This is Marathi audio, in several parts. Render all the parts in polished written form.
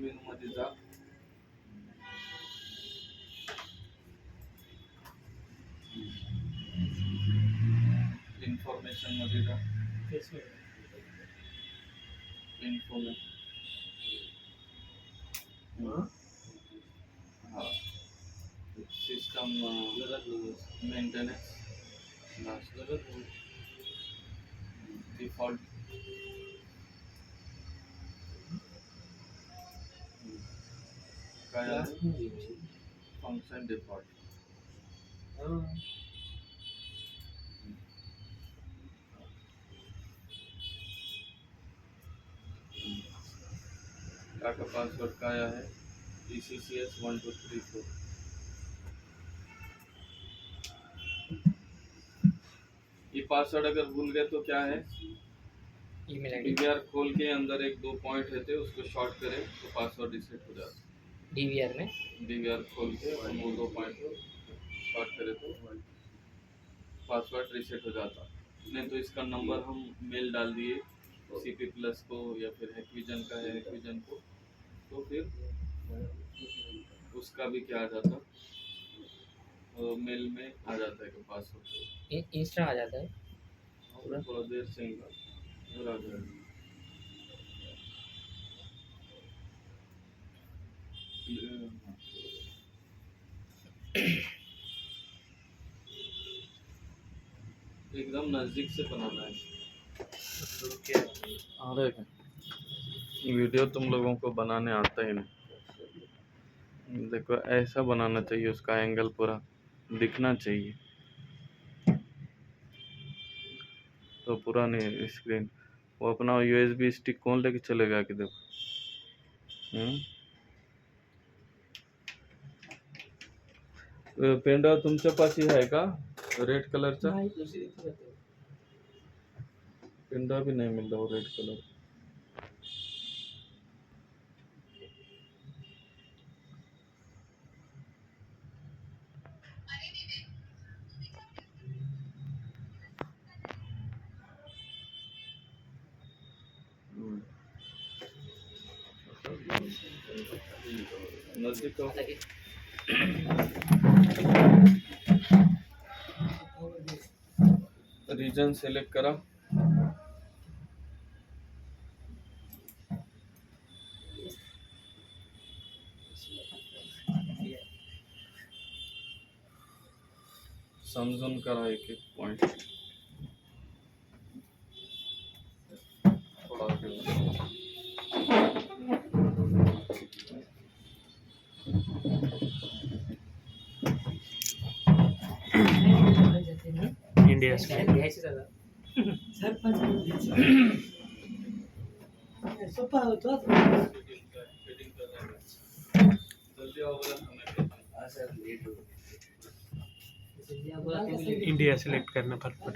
मेनू मध्ये जा. इन्फॉर्मेशन मध्ये जा. सिस्टम मेंटेनेंस डिफॉल्ट काय फंक्शन डिफॉल्ट. का पासवर्ड काय आहे? ECCS 1234. ये पासवर्ड अगर भूल गए तो क्या है? ईमेल आईडी DVR खोल के अंदर एक दो पॉइंट रहते हैं, उसको शॉर्ट करें तो पासवर्ड रिसेट हो जाता है. डीवीआर में DVR खोल के और वो दो पॉइंट को शॉर्ट करें तो पासवर्ड रिसेट हो जाता. नहीं तो इसका नंबर हम मेल डाल दिए CP प्लस को या फिर हैकविजन का है हैकविजन को, तो फिर उसका भी क्या आ जाता, मेल में आ जाता है कि पासवर्ड इंस्टा आ जाता है. थोड़ा देर से ही फिर आ जाएगा. एकदम नजदीक से बनाना है. अरे वीडियो तुम लोगों को बनाने आता ही नहीं. देखो ऐसा बनाना चाहिए, उसका एंगल पूरा दिखना चाहिए. तो पूरा नहीं स्क्रीन. वो अपना USB स्टिक कौन लेके चलेगा कि देखो. पेनड्राइव तुमच्या पाशी आहे का रेड कलरचा? पेनड्राइव भी नहीं मिल रहा वो रेड कलर. नजदीक रीजन सिलेक्ट करा. समजून करा एक एक पॉइंट. थोडा इंडिया सोपा होतो. जल्दी आओ बोला हमें. इंडिया सिलेक्ट करना फटफट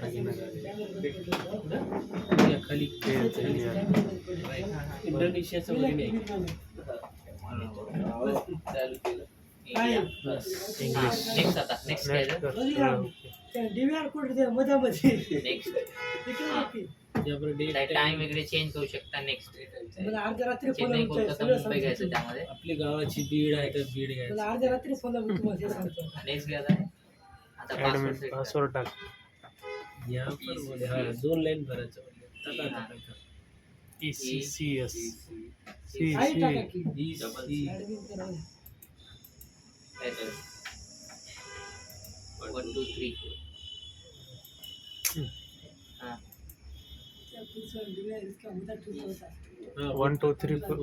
खाली इंडोनेशिया डीवीआर कोड मजा मजा टाइम वगैरे चेंज करू शकता. नेक्स्ट मला अर्ध्या रात्री फोन चेन्नई कोलकाता मुंबई घ्यायचं त्यामध्ये. आपली गावाची बीड आहे तर बीड घ्यायचं. मला अर्ध्या रात्री फोन तुम्हाला सांगतो. नेक्स्ट घ्यायचा आहे. आता पासवर्ड टाक. या पर हा 2 लाईन भरायचं टाका टाकायचं. ECCS आई टाका की ऍडमिन करा. 1 2 3 हां 1 2 3 4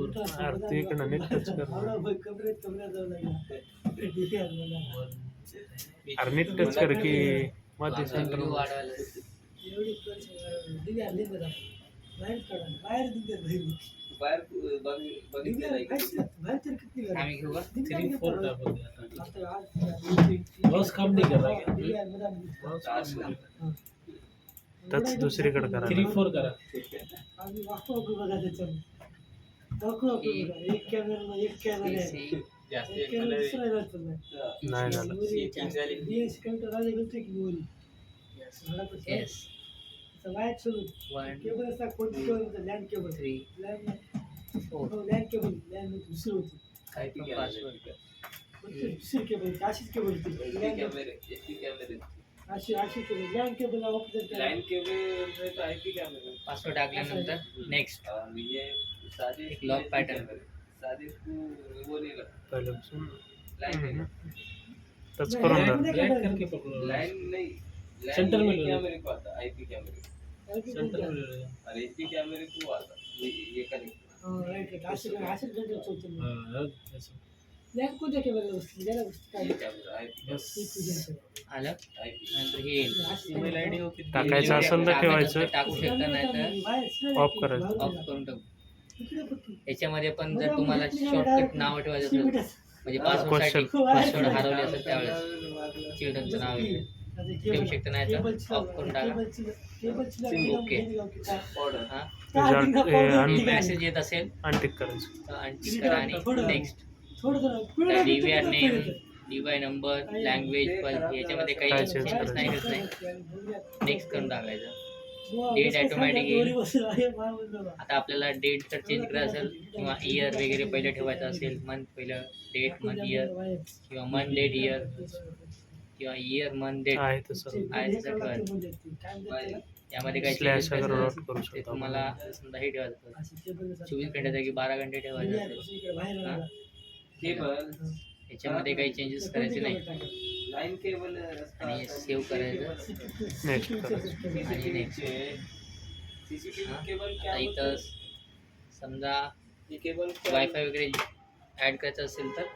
आरती इकडे नेट टच कर. अरे नेट टच कर की मध्ये सेंटर वाढवायला. एवढी डीवीआर लिंक बघा. बाहेर दिसते बाहेर बघितलं नाही. बाहेर तर किती वेळा आम्ही घेऊ का? 3 4 टाकून द्या. आता आज माऊस काम नाही करत. डीवीआर मध्ये टच दुसरीकडे करा. 3 4 करा. आम्ही वापरू बघा त्याच्यावर. दाखवू बघा. एक कॅमेरा एक कॅमेरा आहे. जास्त एक कॅमेरा दुसरा आहे नाही झालं. बीएस कॅमेरा राजा बोलते की बोली. येस वायर सोडून 1 केबल असा कोणती cable land cable 3 land land cable land दुसरी होती IP पासवर्ड दुसरी केबल अशीच केबल होती लँड कॅमेरे एसी कॅमेरे अशी cable land cable operate line कैमरे तो आईपी कैमरे पासवर्ड टाकल्यानंतर नेक्स्ट ये सारे एक लॉक पैटर्न सारे इसको वो नहीं लगता पहिल्यापासून लाइन टच करून द्या ब्लैक करके पकड़ो लाइन नहीं सेंटर में ले लो। कैमरे को आता आईपी कैमरे सेंटर में ले लो और एसी कैमरे को आता ये कनेक्ट राईट अशीच गंजच होती हाँ ऐसा लँड कोणत्या केबल बसली त्याला काय ये कैमरा आईपी बस आलं आईपी नंतर हे येईल ईमेल आईडी होती टाकायचं असेल तर ठेवायचं टाकू शकता नाही तर ऑफ करायचं ऑफ करून टाकू याच्यामध्ये पण जर तुम्हाला शॉर्टकट नाव ठेवायचं असेल म्हणजे पासवर्ड साठी पासवर्ड हरवले असेल त्यावेळेस चिल्ड्रनचं नाव येईल ठेवू शकता नाही तर ऑफ करून टाका ओके ऑर्डर हा आणि मेसेज येत असेल अनटिक करायचं तर आणखी करा आणि नेक्स्ट थोडं DVR name DY number language पण याच्यामध्ये काही काय change चेंजेस नाही होत नाही नेक्स्ट करून टाकायचं Date automatic येईल. आता आपल्याला डेट जर चेंज करायचं असेल किंवा इयर वगैरे पहिले ठेवायचं असेल मंथ पहिलं डेट मंथ इयर किंवा मंथ डेट इयर किंवा इयर मंथ डेट आहे तसं आहे तसं ठेवायचं यामध्ये काही स्लॅश changes वगैरे करायचे नोट करू ते शकतो तुम्हाला समजा हे ठेवायचं असेल 24 घंटे जागी 12 घंटे ठेवायचं असेल हा. केबल याच्यामध्ये काही चेंजेस करायचे नाही लाइन केबल आणि सेव्ह करायचं नेक्स्ट करायचं आणि नेक्स्ट सीसीटीवी केबल क्या आता इथं समजा ये केबल वायफाय वगैरे ऍड करायचं असेल तर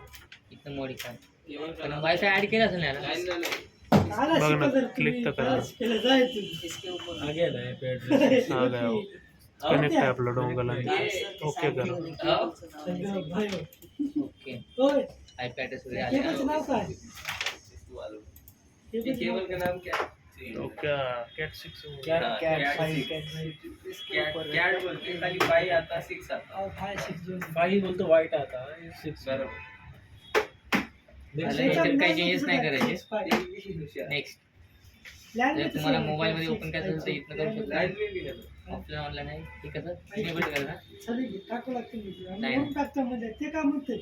इथं मॉडिफाय केबल पण वायफाय ऍड केला असेल ना याला? लाइन ना बघ ना, click तर करा. इसके ऊपर आ गया ना पे एड्रेस आ गया वो कनेक्ट है आपलं डोंगल आणि ओके करा ओके आयपी ऍड्रेस वगैरे आले नाव काय ये केबल का नाम क्या तो क्या कॅट 6 क्या हाँ, क्या कैट फाइल six. कैट बोलते हैं, खाली बाई आता 6 आता फाइल बोलतो वाइट आता है 6 बरोबर याच्यात काही चेंजेस नाही करायचे इंग्लिश हुशार नेक्स्ट जर तुम्हाला मोबाईल मध्ये ओपन करायचं असेल तर इथनं करू शकता लाइन में भी नहीं ऑफलाईन ऑनलाईन आहे हे कसं इनेबल करायचं टाकू लागते नाही. म्हणून टाकतो म्हणजे ते काय म्हणते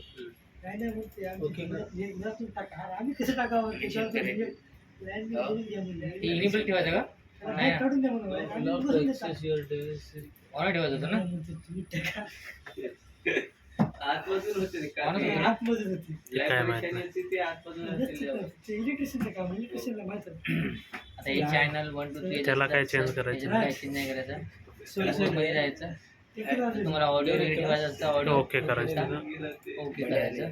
काय नाही म्हणते ओके. आम्ही टाका आम्ही कसं टाकावं लँड ते इनेबल ठेवायचं का नाही ना. काढून द्या म्हणून आम्ही बसून देतो. एक्सेस योर डेस ऑन ठेवायचं होतं ना म्हणते तुम्ही टाका. आतमधून होते ते काम. कोणाचं होतं? आतमध्ये होती लॅब काय माहित परीक्षा यायची ते आतमधून असलेलं. ते इलेक्ट्रिशियनचं काम इलेक्ट्रिशियनला माहित आहे. आता हे चॅनल 1 2 3 त्याला काय change करायचं? काय चेंज नाही करायचं सोल्युशन मध्ये जायचं ते किती वाजले? तुम्हाला ऑडिओ वगैरे ठेवायचं असतं ऑडिओ ओके करायचं ओके करायचं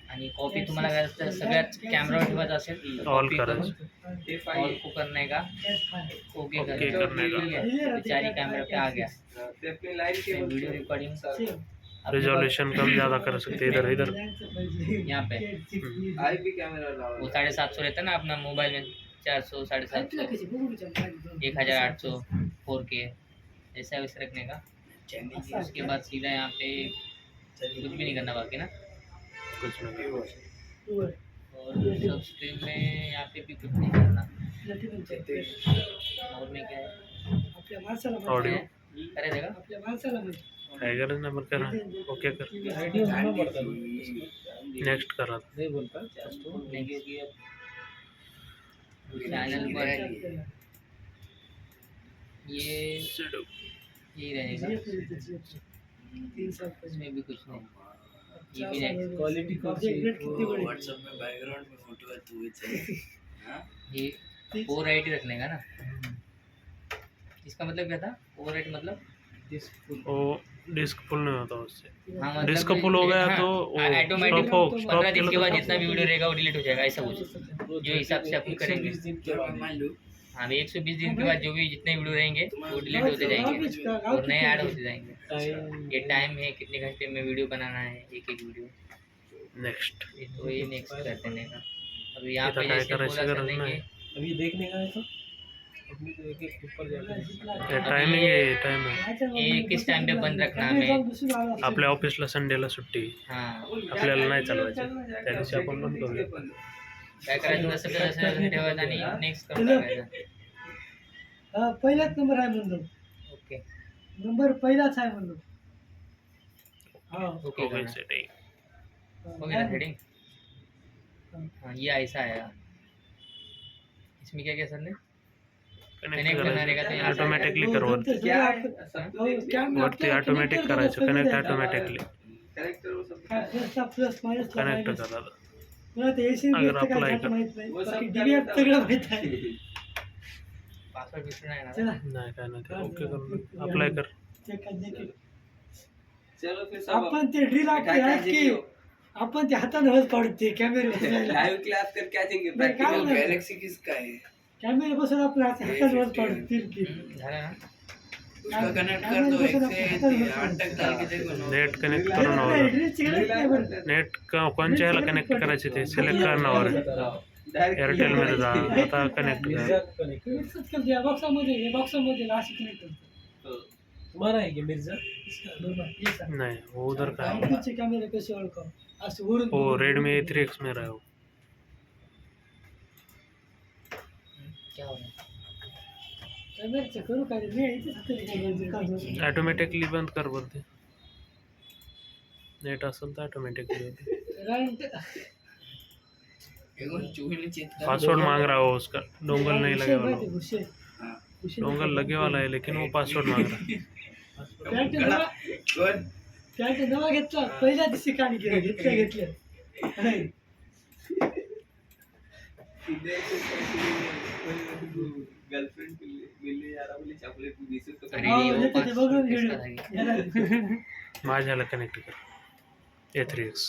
आणि कॉपी तुम्हाला करायचं तर सगळ्यात कॅमेरावर ठेवायचं असेल ऑल करायचं ते ऑल फाइल को करने का ओके ओके करने करने का का चारी कैमरा पे आ गया ते अपनी line cable video recording resolution कम ज़्यादा कर सकते हैं इधर इधर यहाँ पे आईपी कैमरा वो लाओ 750 रहता है ना अपना मोबाइल में 400 750 1800 4K ऐसा वैसे रखने का उसके बाद सीधा यहाँ पे कुछ भी नहीं करना बाकी ना कुछ नहीं और सब स्क्रीन में यहाँ पे भी कुछ नहीं करना और में क्या है आपल्या माणसाला ऑडिओ करे देगा आपल्या माणसाला माहिती. टाइगर नंबर करा ओके कर आईडी होना पड़ता है नेक्स्ट करा नहीं बोलता चैनल पर ये रहेगा 3 साल इसमें भी कुछ नहीं ये भी next क्वालिटी को किती बड़ी व्हाट्सएप में बैकग्राउंड में फोटो है तू ही चाहिए ये ओवरराइट ही रखने का ना इसका मतलब क्या था ओवरराइट मतलब वो डिस्क फुल नहीं होता उससे हाँ मतलब डिस्क फुल हो गया तो वो ऑटोमेटिक stop हो- 15 stop दिन के किया बाद तो जितना भी वीडियो रहेगा वो डिलीट हो जाएगा ऐसा कुछ जो हिसाब से अपन करेंगे 120 दिन के बाद मान लो हाँ 120 दिन के बाद जो भी जितने वीडियो रहेंगे वो डिलीट होते जाएंगे और नए ऐड होते जाएंगे टाइम ये टाइम है कितने घंटे में वीडियो बनाना है एक एक वीडियो नेक्स्ट तो ये नेक्स्ट कर देने का अब यहाँ पे इतना जैसे काय बोला करायचं कर गरज देंगे नाही. अभी देखने का है तो अपनी तो एक एक ऊपर जाकर टायमिंग आहे टाइम आहे ये किस टाइम पे बंद रखना हमें आपल्या ऑफिसला संडेला सुट्टी हाँ आपल्याला नाही चालवायचं त्या दिवशी आपण बंद करूया काय करायचं जसं तसं ठेवायचं आणि नेक्स्ट करून टाकायचं पहिलाच नंबर आहे म्हणलो ओके नंबर पहिलाच आहे म्हणलो हाँ ओके हो गई करना है। सेटिंग। हो गया सेटिंग। हाँ ये ऐसा आया। इसमें क्या क्या सर ने कनेक्ट कनेक्ट करना रहेगा तो करायचं यहाँ से ऑटोमॅटिकली कर वरती क्या है सब तो देख ले. वरती ऑटोमॅटिक करायचं कनेक्ट ऑटोमॅटिकली करेक्टर वो सब प्लस माइनस कनेक्ट करा मला ते एसी अगर काय apply जात कर. माहित नाही वो बाकी सब DBF सगळं माहित आहे पासवर्ड विसरून आहे ना. चला नाही काय नाही ओके कर अप्लाय कर चेक करने के चलो फिर सब आपण ते ड्रिल आहेत की आपण ते हाताने हल काढते कॅमेरे लाइव क्लास करके आ जाएंगे नहीं, क्या प्रैक्टिकल होगा? गैलेक्सी किसका है कॅमेरे बसून आपण हाताने हल काढते की झालं ना. उसका कनेक्ट कर दो एक से 8 तक डाल के देखो ना नेट कनेक्ट करून हवं ड्रिलची गरज नाही बरं नेट कोणच्या ह्याला कनेक्ट करायचे ते सिलेक्ट करण्यावर एअरटेल मध्ये जा आता कनेक्ट कर मिर्जा को कनेक्ट मिक्सच करते या बॉक्समध्ये लास्ट कनेक्ट करतो तुम्हारा है क्या मिर्जा? ये सर नाही वो उधर का है पीछे कैमरे कैसे ओळखो असं वरून वो रेडमी A3X मेरा है वो क्या हो रहा कॅमेरेचं करू काय मी इथे हाताने ऑटोमॅटिकली बंद कर वरती नेट असेल तर ऑटोमॅटिकली होते एगो चूहे ने चेक कर पासवर्ड मांग रहा हो उसका डोंगल नहीं लगे वाला हां डोंगल लगे वाला है लेकिन वो पासवर्ड मांग रहा है कौन त्याचे नवा घेतला पहिल्या दिवशी काणी घेतलं गर्लफ्रेंड मिलने जा रहा बोले चॉकलेट भी 20 तो अरे हाँ, ये वो ये तो पास बघून extra गेलो. झाली. माझ्याला कनेक्ट कर A3X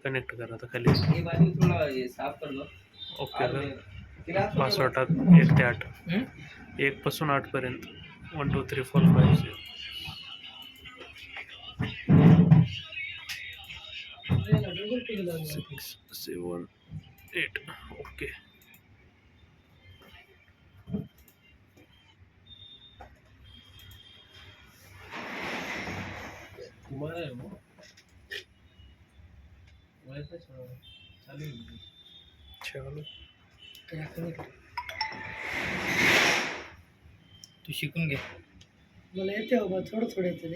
कनेक्ट कर आता खाली ये बाजू थोड़ा ये साफ कर दो ओके और कर क्लास पासवर्ड टाक 1 ते 8 हम्म? 1 पासून 8 पर्यंत 1 2 3 4 5 6 6 7 8 ओके तुम्हारा है वो वाईफाई चालू है चलो तू शिकून घे. मला येते बाबा थोडं थोडं येते